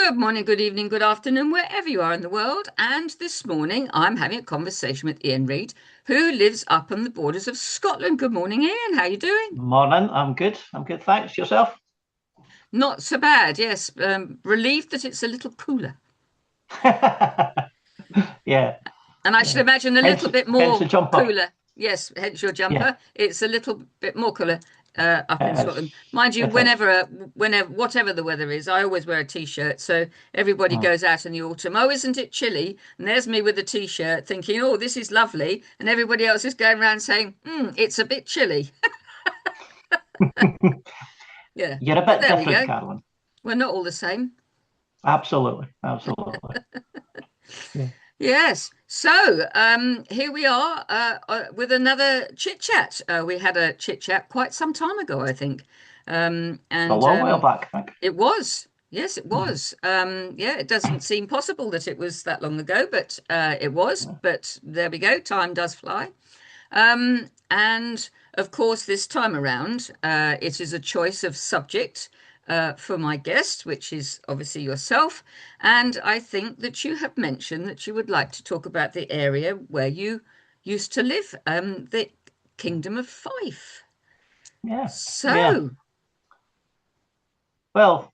Good morning, good evening, good afternoon, wherever you are in the world. And this morning I'm having a conversation with Ian Reid, who lives up on the borders of Scotland. Good morning, Ian. How are you doing? Morning. I'm good. I'm good. Thanks. Yourself? Not so bad, yes. Relieved that it's a little cooler. Yeah. And I should Yeah. imagine a Hence, little bit hence more the jumper. cooler. Yes, hence your Yeah. jumper. It's a little bit more cooler up in It is. Scotland. Mind you, It is. whenever, whatever the weather is, I always wear a t-shirt. So everybody Mm. goes out in the autumn. Oh, isn't it chilly? And there's me with a t-shirt thinking, oh, this is lovely. And everybody else is going around saying, it's a bit chilly. Yeah. You're a But bit there we different, go. Carolyn. We're not all the same. Absolutely. Absolutely. Yeah. Yes. So here we are with another chit chat. We had a chit chat quite some time ago, I think. A And long while back, I think. It was. Yes, it Mhm. was. Yeah, it doesn't seem possible that it was that long ago, but it was. Yeah. But there we go. Time does fly. And of course, this time around, it is a choice of subject for my guest, which is obviously yourself. And I think that you have mentioned that you would like to talk about the area where you used to live, the Kingdom of Fife. Yeah. Yeah. So, Well,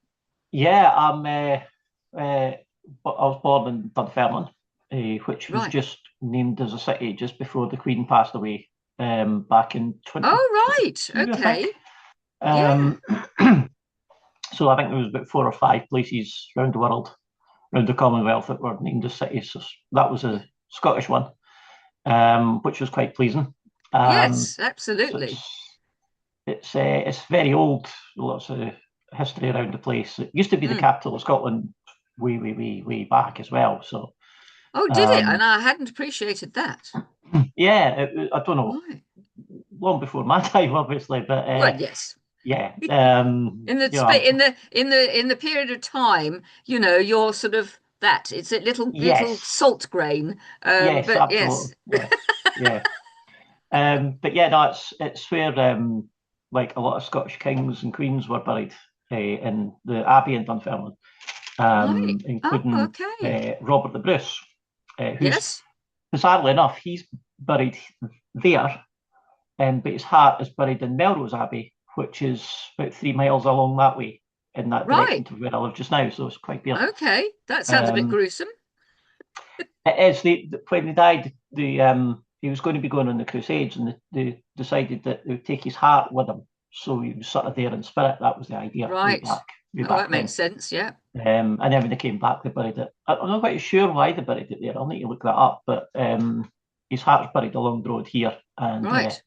yeah. Uh, I was born in Dunfermline, which was right. just named as a city just before the Queen passed away, back in Oh, right. 2022, I think. Okay. Yeah. Um, So I think there was about four or five places around the world, around the Commonwealth, that were named as cities. So that was a Scottish one, which was quite pleasing. Um, Yes, so absolutely. it's very old. Lots of history around the place. It used to be the Mm. capital of Scotland way back as well. So Oh, did it? um, And I hadn't appreciated that. yeah, I don't know, Right. long before my time, obviously, but Well, yes. yeah, In the you know, in the period of time, you're sort of that. It's a little yes, salt grain. yes, But absolutely, yes. yeah, yeah. But yeah, no, it's where like a lot of Scottish kings and queens were buried, in the Abbey in Dunfermline, Right. Oh, including okay. Robert the Bruce, who's Yes. bizarrely enough he's buried there, but his heart is buried in Melrose Abbey, which is about 3 miles along that way in that direction Right. to where I live just now. So it's quite weird. Okay. That sounds a bit Um, gruesome. It is when he died, he was going to be going on the Crusades, and they decided that they would take his heart with him, so he was sort of there in spirit. That was the idea Right. way Oh, that back makes then. sense. Yeah. And then when they came back, they buried it. I'm not quite sure why they buried it there. I'll need to look that up. But his heart's buried along the road here, Right.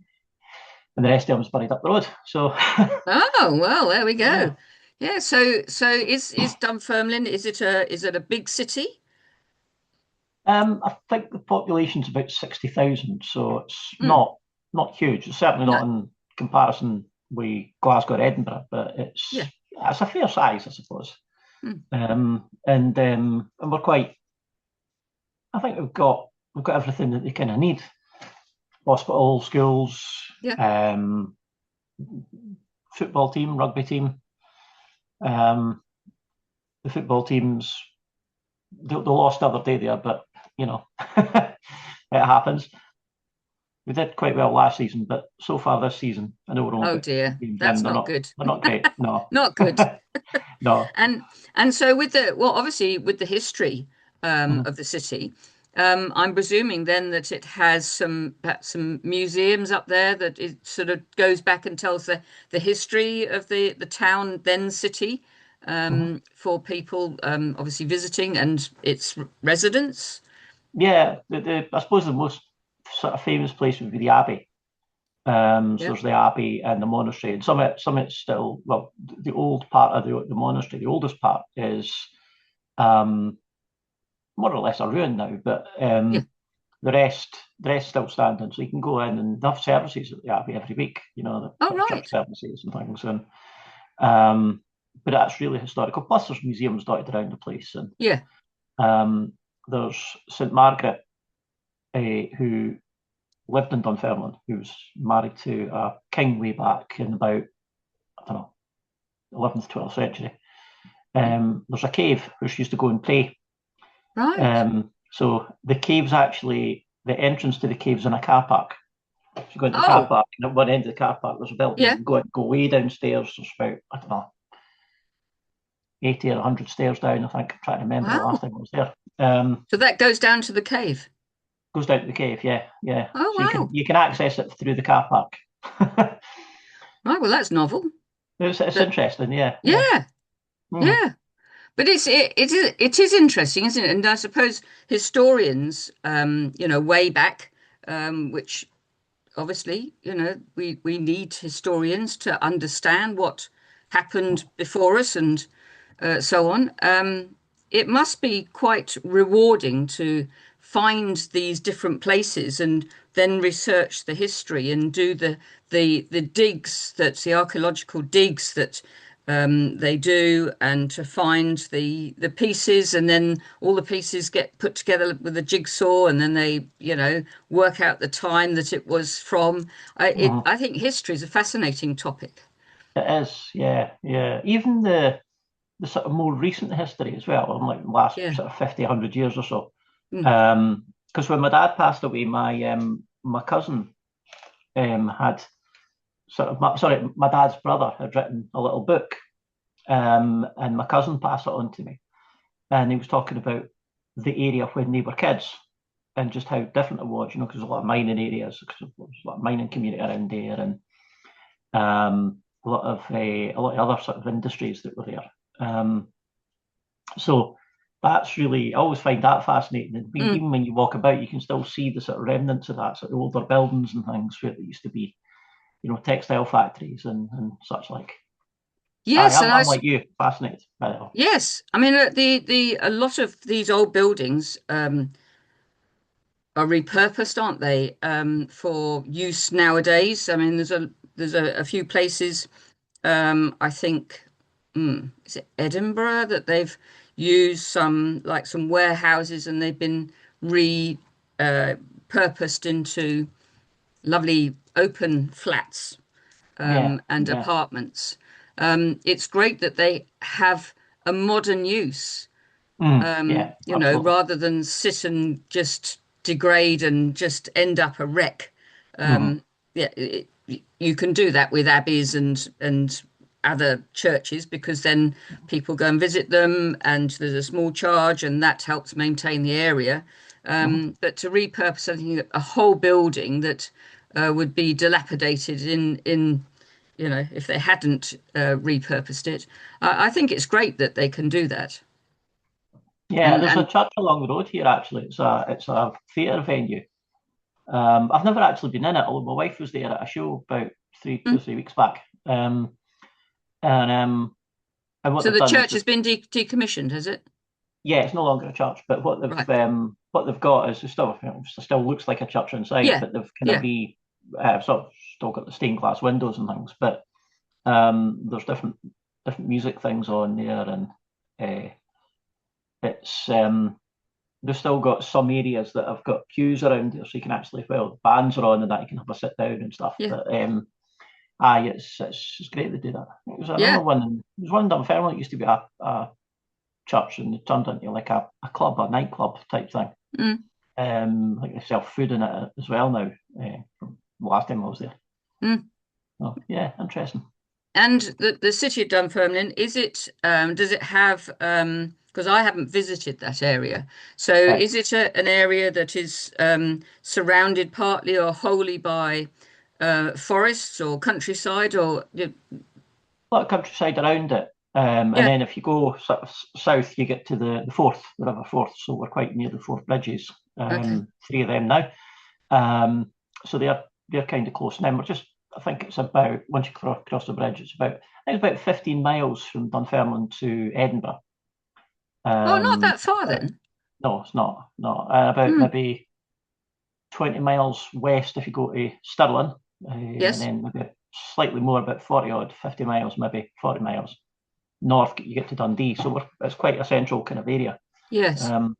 and the rest of him is buried up the road. So Oh, well, there we yeah. go. Yeah. So is Dunfermline? Is it a big city? I think the population's about 60,000, so it's Hmm. not huge. It's certainly No. not in comparison with Glasgow or Edinburgh, but Yeah. it's a fair size, I suppose. Hmm. And we're quite. I think we've got everything that they kind of need: hospital, schools, Yeah. um, football team, rugby team. Um, the football teams they lost the other day there, but you know it happens. We did quite well last season, but so far this season, I know we're only Oh about dear, games in. that's not good. They're not great. No, Not good. no. And and so obviously with the history Mhm. of the city, I'm presuming then that it has perhaps some museums up there that it sort of goes back and tells the history of the town then city Mhm. for people obviously visiting and its residents. Yeah, I suppose the most sort of famous place would be the Abbey. So Yeah. there's the Abbey and the monastery, and some of it's still, well, the old part of the monastery, the oldest part is um, more or less a ruin now, but Yeah. the rest still standing. So you can go in and they have services at the Abbey every week, the Oh, sort of church right. services and things. And um, but that's really historical. Plus, there's museums dotted around the place, and Yeah. um, there's St Margaret, who lived in Dunfermline, who was married to a king way back in about, I don't know, 11th, 12th century. There's a cave where she used to go and pray. Right. So the cave's actually, the entrance to the cave's in a car park. So you go into the car Oh, park, and at one end of the car park, there's a building. yeah. You go way downstairs. There's about, I don't know, 80 or 100 stairs down, I think. I'm trying to remember the last Wow. time I was there. So that goes down to the cave. Goes down to the cave, yeah, yeah. Oh, So wow. you can access it through the car park. Right. Well, that's novel. It's But interesting, yeah, yeah. yeah, Mm, yeah. But it is interesting, isn't it? And I suppose historians, way back, which obviously, we need historians to understand what happened before us and so on. It must be quite rewarding to find these different places and then research the history and do the digs the archaeological digs that they do, and to find the pieces, and then all the pieces get put together with a jigsaw, and then they work out the time that it was from. mm. I think history is a fascinating topic. It is, yeah, yeah. Even the sort of more recent history as well, in like the last Yeah. sort of 50, 100 years or so. Mm. Because when my dad passed away, my cousin had my dad's brother had written a little book, and my cousin passed it on to me, and he was talking about the area when they were kids and just how different it was, because there's a lot of mining areas, because there's a lot of mining community around there, and a lot of other sort of industries that were there. So that's really, I always find that fascinating. And Mm. even when you walk about, you can still see the sort of remnants of that, sort of older buildings and things where there used to be, textile factories and such like. Aye, Yes, I'm like you, fascinated by it all. yes. I mean, the a lot of these old buildings are repurposed, aren't they, for use nowadays? I mean, there's a few places, I think, is it Edinburgh, that they've used some warehouses, and they've been re purposed into lovely open flats Yeah, and yeah. apartments. It's great that they have a modern use, Yeah, absolutely. rather than sit and just degrade and just end up a wreck. Hmm. Yeah, you can do that with abbeys and other churches, because then people go and visit them, and there's a small charge, and that helps maintain the area. Hmm. But to repurpose something, a whole building that would be dilapidated if they hadn't repurposed it, I think it's great that they can do that. Yeah, And there's a and church along the road here actually. It's a theatre venue. I've never actually been in it, although my wife was there at a show about two or mm, 3 weeks back. And um, and what so they've the done is church they've, has been decommissioned, has it? yeah, it's no longer a church, but Right. what they've got is it still looks like a church inside, Yeah. but they've kind of Yeah. sort of still got the stained glass windows and things, but there's different music things on there, and uh, it's they've still got some areas that have got pews around there, so you can actually, well, bands are on and that you can have a sit down and stuff. Yeah. But aye, it's great to do that. I remember Yeah. one. There was one in Dunfermline that used to be a church, and it turned into like a club, a nightclub type thing. Mm, Like they sell food in it as well now. From the last time I was there. mm. Oh yeah, interesting. And the city of Dunfermline, does it have, because I haven't visited that area. So Right. is it an area that is surrounded partly or wholly by forests or countryside, or A lot of countryside around it. And yeah, then if you go sort of south, you get to the Forth, the River Forth. So we're quite near the Forth Bridges. okay. Three of them now. So they're kind of close. And then we're just, I think it's about, once you cross the bridge, I think it's about 15 miles from Dunfermline to Edinburgh. Oh, not that It's far about, then. no, it's not. No, about Mm, maybe 20 miles west if you go to Stirling, and yes, then maybe slightly more, about 40 odd, 50 miles, maybe 40 miles north, you get to Dundee. So it's quite a central kind of area. yes, Um,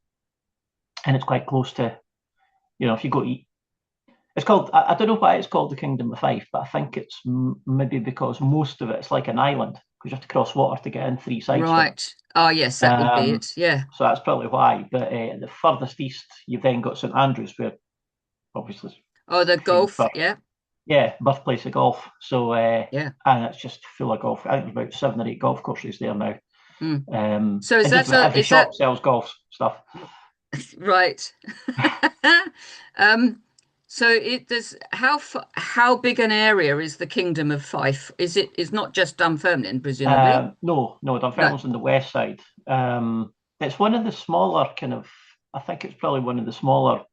and it's quite close to, if you go eat. It's called, I don't know why it's called the Kingdom of Fife, but I think it's maybe because most of it's like an island. because you have to cross water to get in three sides from it. Right. Oh, yes, that would be it. Yeah. So that's probably why. But the furthest east, you've then got St Andrews, where obviously Oh, the famous golf. for, Yeah. yeah, birthplace of golf. So Yeah. and it's just full of golf. I think there's about 7 or 8 golf courses there now. Mm. So is And just that about a every is that shop sells golf stuff. right? um, so it does how big an area is the Kingdom of Fife? Is not just Dunfermline, presumably? No, No. Dunfermline's on the west side. It's one of the smaller kind of. I think it's probably one of the smaller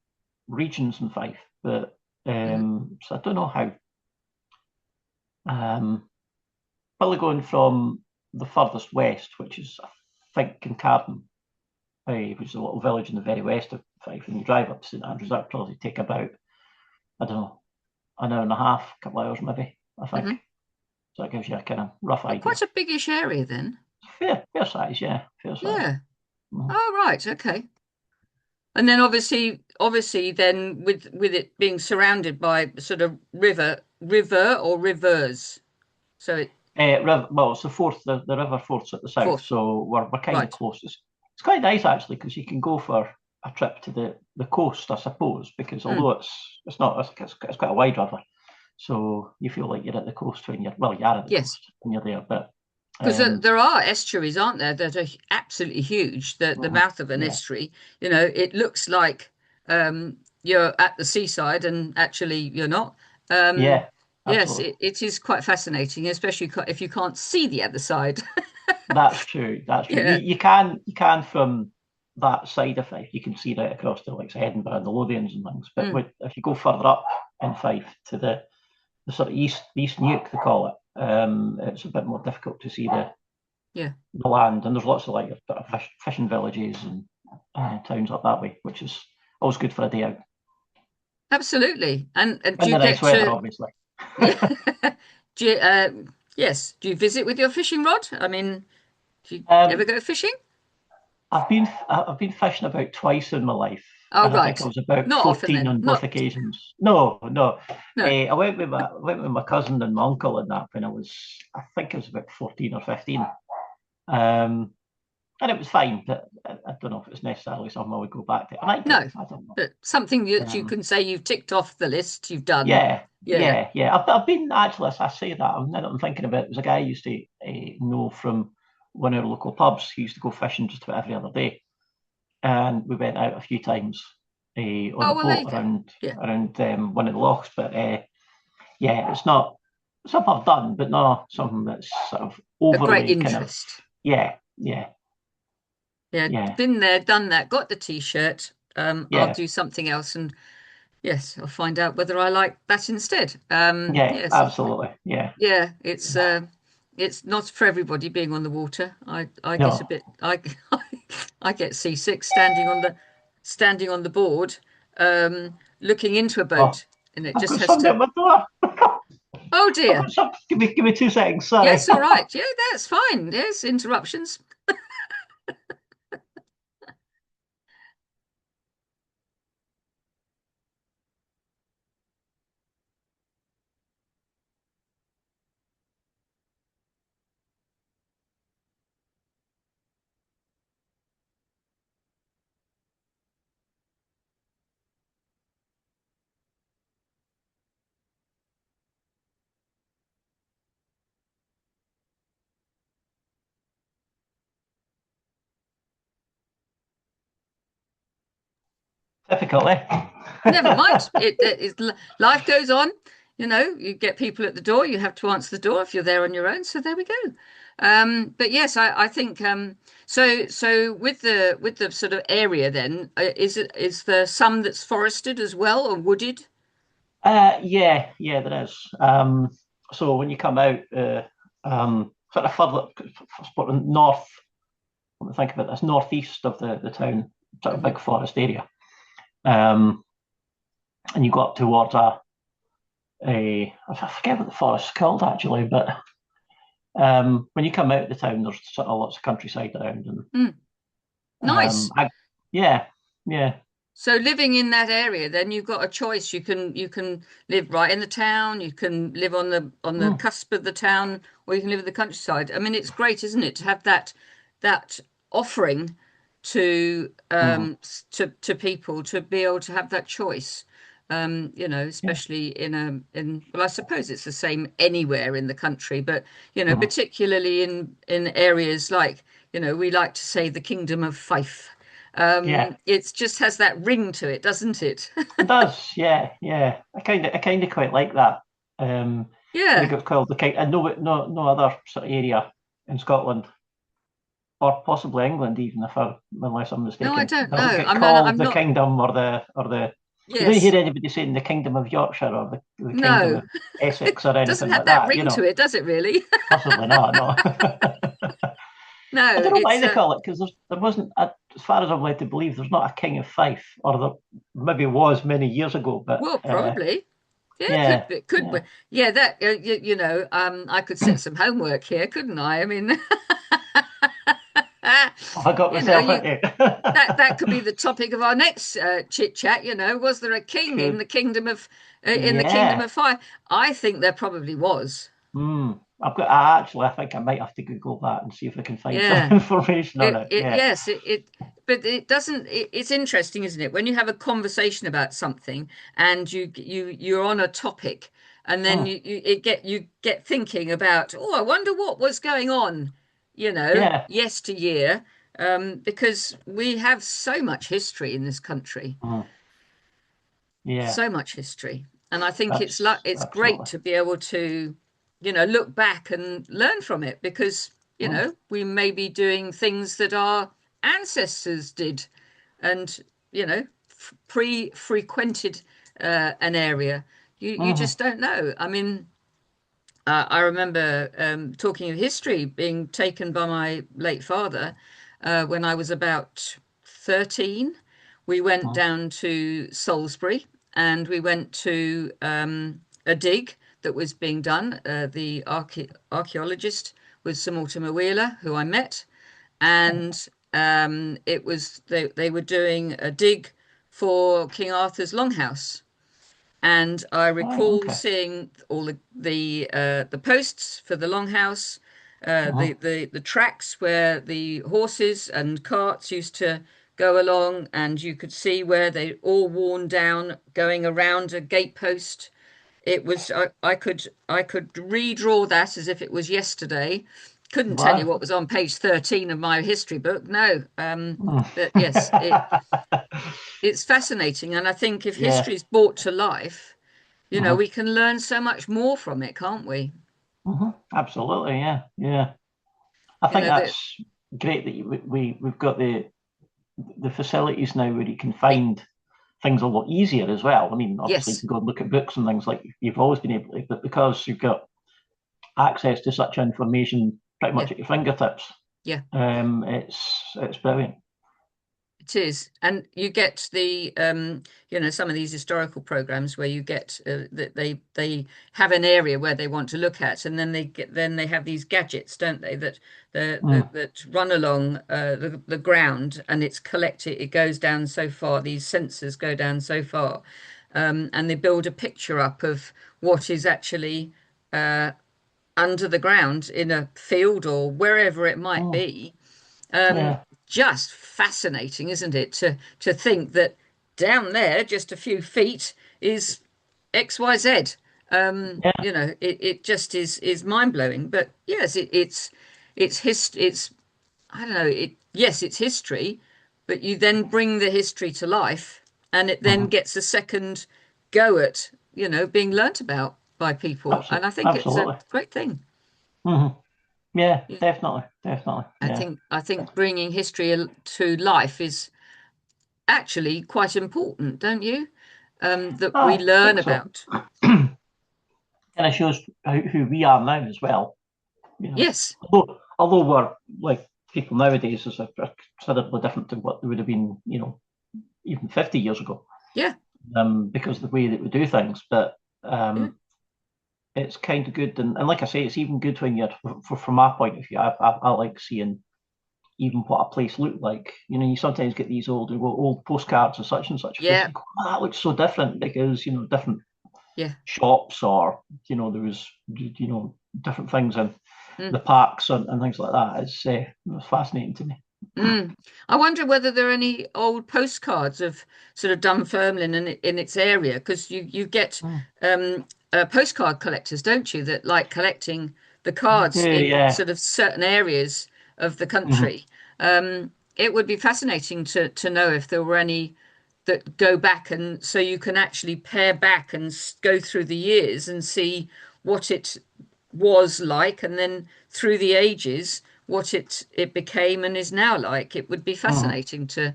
regions in Fife, but Hmm. so I don't know how. Um, Probably going from the furthest west, which is I think Kincardine, which is a little village in the very west of Fife, and you drive up to St Andrews, that probably take about I don't know an hour and a half, a couple of hours maybe. I think Hmm. so. That gives you a kind of rough Oh, idea. quite a biggish area then. Fair size, yeah, fair size. Yeah. Mhm. Oh, right. Okay. And then obviously, then with it being surrounded by sort of river or rivers. So it Well, it's the Forth, the River Forth's at the south, fourth. so we're kind of Right. closest. It's quite nice actually because you can go for a trip to the coast, I suppose, because Mm. although it's not it's quite a wide river, so you feel like you're at the coast when you are at the Yes. coast when you're there. But Because um, there are estuaries, aren't there, that are absolutely huge. The mouth of an yeah, estuary, it looks like you're at the seaside, and actually you're not. Um, yeah, yes, absolutely. it is quite fascinating, especially if you can't see the other side. That's true. That's true. Yeah. You can from that side of Fife, you can see right across to like Edinburgh and the Lothians and things. But Mm. if you go further up in Fife to the sort of east nuke they call it, it's a bit more difficult to see Yeah. the land. And there's lots of like fishing villages and towns up that way, which is always good for a day out Absolutely. And do in you the nice get weather, to, obviously. yeah. Do you, yes. Do you visit with your fishing rod? I mean, do you ever um, go fishing? I've been fishing about twice in my life, Oh, and I think I right. was about Not often 14 then. on both Not, occasions. No, no. no, I went with my cousin and my uncle and that when I think I was about 14 or 15. Um, and it was fine, but I don't know if it's necessarily something I would go back to. I might do. no. I don't know. But something that you Um, can say you've ticked off the list you've done. yeah, Yeah. yeah. I've been actually. As I say that, now that I'm thinking about it, there's a guy I used to know from one of our local pubs. He used to go fishing just about every other day, and we went out a few times on Oh, a well, there you boat go. Yeah. around one of the lochs. But yeah, it's not something I've done, but not something that's sort of A great overly kind of interest. yeah, Yeah. yeah, Been there, done that, got the t-shirt. I'll yeah, do something else, and yes, I'll find out whether I like that instead. yeah, Yes. absolutely, yeah. Yeah, it's not for everybody being on the water. I get a No, bit I get seasick standing on the board, looking into a oh, boat, and it I've just got has somebody to. at my door. Oh I've dear. got some. Give me 2 seconds. Sorry. Yes, all right. Yeah, that's fine. Yes, interruptions. Difficult, eh? Never mind. Life goes on. You get people at the door. You have to answer the door if you're there on your own. So there we go. But yes, I think so with the sort of area then, is there some that's forested as well or wooded? Yeah, there is. So when you come out, sort of further, sort of north, let me think about this, northeast of the town, sort of Hmm. big forest area. Um, and you go up towards I forget what the forest's called actually, but when you come out of the town, there's sort of lots of countryside around, and Mm, um, nice. I, yeah, yeah. So living in that area, then you've got a choice. You can live right in the town, you can live on the Mm, cusp of the town, or you can live in the countryside. I mean, it's great, isn't it, to have that offering to mm, to people to be able to have that choice. yeah. Especially in well, I suppose it's the same anywhere in the country, but Mm, particularly in areas like, we like to say the Kingdom of Fife. yeah. It just has that ring to it, doesn't it? It does. Yeah. Yeah. I kind of quite like that. I think Yeah. it's called the kind. And no other sort of area in Scotland or possibly England, even if unless I'm No, I mistaken, don't doesn't know. get I'm called the not. kingdom or the. You don't hear Yes. anybody saying the kingdom of Yorkshire or the kingdom No. of Essex or Doesn't anything have like that that. ring to it, does it really? Possibly not. No. I No, don't know why it's they call it because there wasn't, as far as I'm led to believe, there's not a king of Fife, or there maybe was many years ago, but well, probably. Yeah, could yeah, be, could be. yeah. Yeah, that I could set some homework here, couldn't I? I mean, I got you know, myself you into that could be the topic of our next chit chat. Was there a king could, in the Kingdom yeah. of Fire? I think there probably was. Hmm. I think I might have to Google that and see if I can find some Yeah. information on it. Yeah. Yes, but it doesn't, it's interesting, isn't it? When you have a conversation about something and you're on a topic and then Hmm. you get thinking about, oh, I wonder what was going on, Yeah. yesteryear, because we have so much history in this country. Hmm. Yeah. So much history. And I think That's it's great absolutely. to be able to, look back and learn from it because, Hmm. we may be doing things that our ancestors did and, pre-frequented an area. You Hmm. just don't know. I mean, I remember talking of history being taken by my late father when I was about 13. We went Hmm. down to Salisbury and we went to a dig that was being done. The archaeologist was Sir Mortimer Wheeler, who I met, and they were doing a dig for King Arthur's Longhouse. And I Right. recall Okay. seeing all the posts for the longhouse, Hmm. the tracks where the horses and carts used to go along, and you could see where they all worn down, going around a gatepost. I could redraw that as if it was yesterday. Couldn't tell you Wow. what was on page 13 of my history book. No, Hmm. but yes, it's fascinating, and I think if Yeah. history is brought to life, Hmm. we can learn so much more from it, can't we? Hmm. Absolutely. Yeah. Yeah. I think That that's great that we've got the facilities now where you can it, find things a lot easier as well. I mean, obviously you yes, can go and look at books and things like you've always been able to, but because you've got access to such information pretty yeah, much at your fingertips, yeah. it's brilliant. It is, and you get some of these historical programs where you get that they have an area where they want to look at, and then they have these gadgets, don't they, Mm, that run along the ground, and it's collected. It goes down so far. These sensors go down so far, and they build a picture up of what is actually under the ground in a field or wherever it might mm, be. um, yeah, just fascinating, isn't it, to think that down there, just a few feet, is XYZ. yeah, It just is mind blowing. But yes, it's I don't know, yes, it's history, but you then bring the history to life and it then mhm, gets a second go at, being learnt about by people. And I think it's a absolutely. great thing. Mhm. Yeah, definitely, definitely. Yeah. I think bringing history to life is actually quite important, don't you? That we I learn think so. about. Kind of shows who we are now as well. You know, Yes, although we're like people nowadays is considerably different to what they would have been, even 50 years ago, yeah, because of the way that we do things. But yeah, it's kind of good, and like I say, it's even good when you're, from my point of view. I like seeing even what a place looked like. You sometimes get these old postcards of such and such place. Yeah. You go, oh, that looks so different because different Yeah. shops, or there was different things in Mm. the parks and things like that. It was fascinating to me. Mm. I wonder whether there are any old postcards of sort of Dunfermline in its area, because you get Mm. postcard collectors, don't you, that like collecting the You do, cards in yeah. sort of certain areas of the Hmm. country. It would be fascinating to know if there were any that go back, and so you can actually pair back and go through the years and see what it was like, and then through the ages what it became and is now like. It would be Hmm. fascinating to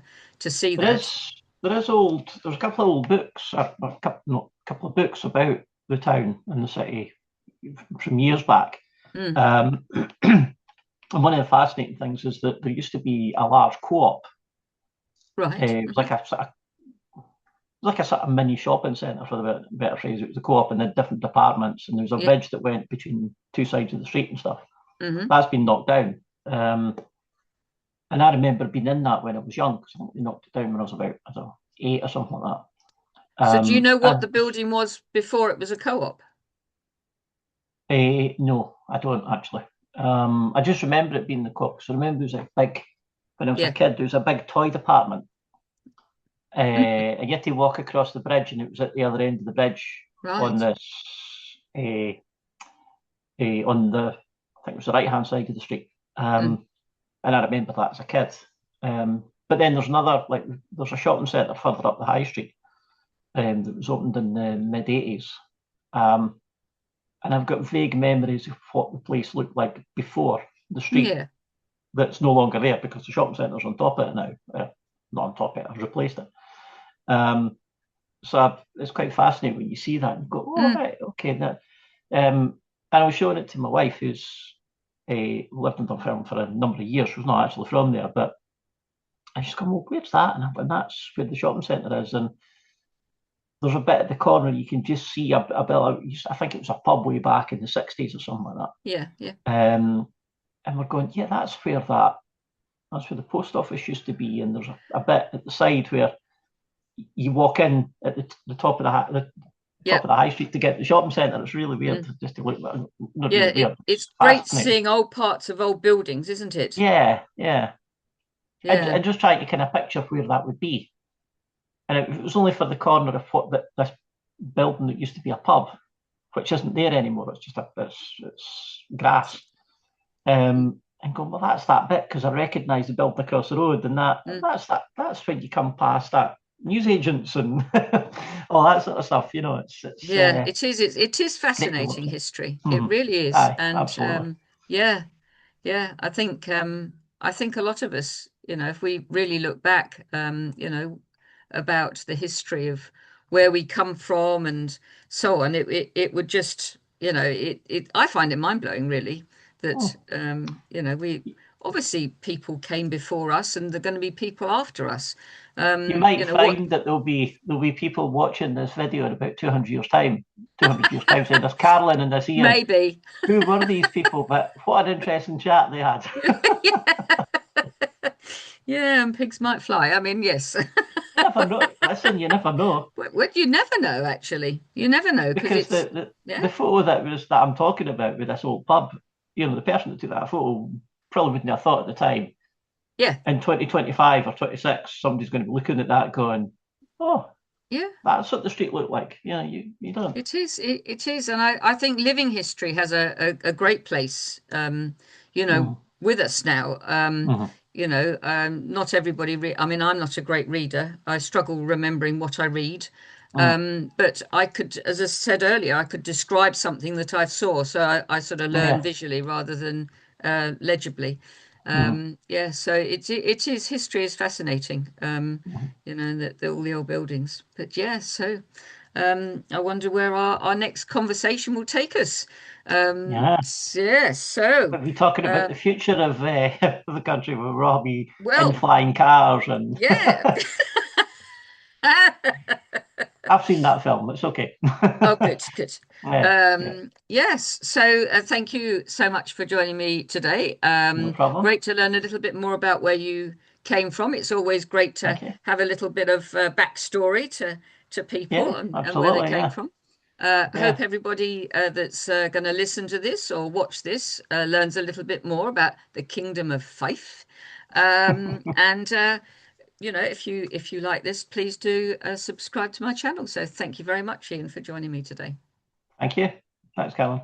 see There that. is there's a couple of old books, a couple, no, couple of books about the town and the city from years back. Mm, Um, and one of the fascinating things is that there used to be a large co-op. right. It was like a sort of mini shopping centre, for the better phrase. It was a co-op and then different departments, and there was a Yeah. bridge that went between two sides of the street and stuff. Hmm. That's been knocked down. And I remember being in that when I was young, because I think they knocked it down when I was about, I don't know, 8 or something like that. So do you know what the And building was before it was a co-op? no, I don't actually. I just remember it being the co-op. So I remember there was a big, when I was a Yeah. kid, there was a big toy department. Mm, And you had to walk across the bridge, and it was at the other end of the bridge on right. this, uh, on the, I think it was the right hand side of the street. Mm, And I remember that as a kid. But then there's another, like, there's a shopping centre further up the high street that was opened in the mid 80s. Um, and I've got vague memories of what the place looked like before the street yeah. that's no longer there because the shopping centre's on top of it now. Not on top of it, I've replaced it. Um, it's quite fascinating when you see that and go, oh, Mm, right, okay. And I was showing it to my wife, who's lived in Dunfermline for a number of years. She was not actually from there, but and she's going, well, where's that? And that's where the shopping centre is. And there's a bit at the corner you can just see a bit. I think it was a pub way back in the 60s or something like yeah. Yeah. that. And we're going, yeah, that's where the post office used to be. And there's a bit at the side where you walk in at the top of the top Yeah. of the high street to get to the shopping centre. It's really weird, Mm. just to look. Not Yeah. really weird. It's It's great fascinating. seeing old parts of old buildings, isn't it? Yeah, yeah. Yeah. And just trying to kind of picture where that would be. And it was only for the corner of this building that used to be a pub, which isn't there anymore. It's just it's grass. And going, well, that's that bit because I recognise the building across the road, and Mm. that's when you come past that newsagents and all that sort of stuff. Yeah, it is. It is Great to fascinating look at. history. It Mm-hmm. really is. Aye, And absolutely. yeah, yeah. I think a lot of us, if we really look back, about the history of where we come from and so on, it would just, it I find it mind blowing, really, that Oh. we obviously people came before us and they're going to be people after us. You might What find that there'll be people watching this video in about 200 years time. 200 years time, saying there's Carolyn and there's Ian. maybe. Who were these people? But what an interesting chat they had. Yeah. Yeah, and pigs might fly. I mean, yes. You never know. Listen, you never know. What you never know, actually. You never know because Because it's, the yeah, photo that I'm talking about with this old pub, the person that took that photo probably wouldn't have thought at the time. yeah, In 2025 or 26, somebody's going to be looking at that going, oh, yeah, that's what the street looked like. You don't. it is. It is. And I think living history has a great place, Mm-hmm. with us now. Mm-hmm. Not everybody I mean, I'm not a great reader. I struggle remembering what I read. Mm-hmm. But I could, as I said earlier, I could describe something that I saw. So I sort of learn Yeah. visually rather than legibly. Mm-hmm. Yeah, so it is history is fascinating. Mm-hmm. All the old buildings. But yeah, so I wonder where our next conversation will take us. Yeah. Yeah, so But we're talking about uh, the future of of the country where we'll all be in well, flying cars and yeah. I've seen that film. It's okay. Oh, good, good. Yeah, yeah, Yes, so thank you so much for joining me today. no problem. Great to learn a little bit more about where you came from. It's always great to Thank you. have a little bit of backstory to people Yeah, and where they absolutely. came Yeah, from. Hope yeah. everybody that's going to listen to this or watch this learns a little bit more about the kingdom of faith. And if you like this, please do subscribe to my channel. So thank you very much, Ian, for joining me today. Thank you. Thanks, Callum.